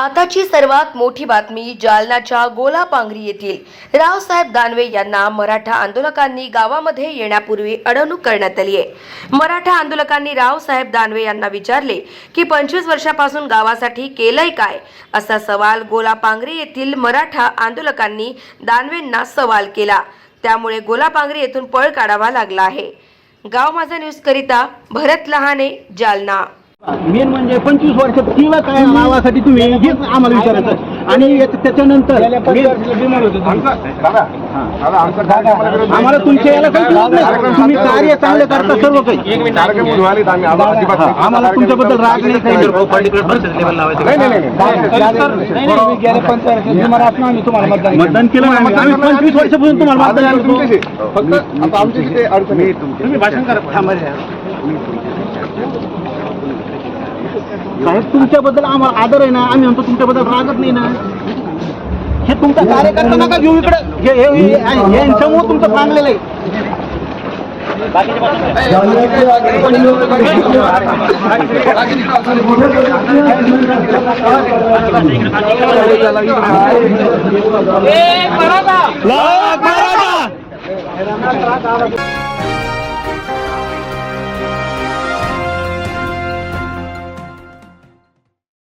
आताची सर्वात मोठी बातमी जालन्याच्या गोलापांगरी येथील रावसाहेब दानवे यांना मराठा आंदोलकांनी गावामध्ये येण्यापूर्वी अडवणूक करण्यात आली आहे। मराठा आंदोलकांनी रावसाहेब दानवे यांना विचारले की 25 वर्षापासून गावासाठी केलंय काय, असा सवाल गोलापांगरी येथील मराठा आंदोलकांनी दानवेंना सवाल केला। त्यामुळे गोलापांगरी येथून पळ काढावा लागला आहे। गाव माझा न्यूज करिता भरत लहाने, जालना। मेन म्हणजे 25 वर्षात किंवा काय नावासाठी तुम्ही हेच आम्हाला विचारायचं आणि त्याच्यानंतर आम्हाला तुमच्या याला काही कळत नाही। तुम्ही कार्य चांगलं करता सर्व काही, आम्हाला तुमच्याबद्दल राग नाही काही। मतदान केलं आम्ही 25 वर्षापासून तुम्हाला मतदान करतो। फक्त आमची अडचण तुम्ही भाषण करा। साहेब तुमच्याबद्दल आम्हाला आदर आहे ना, आम्ही म्हणतो तुमच्याबद्दल रागत नाही ना। हे तुमचा कार्यकर्ता नका घेऊ इकडे, यांच्यामुळे तुमचं चांगलेलं आहे।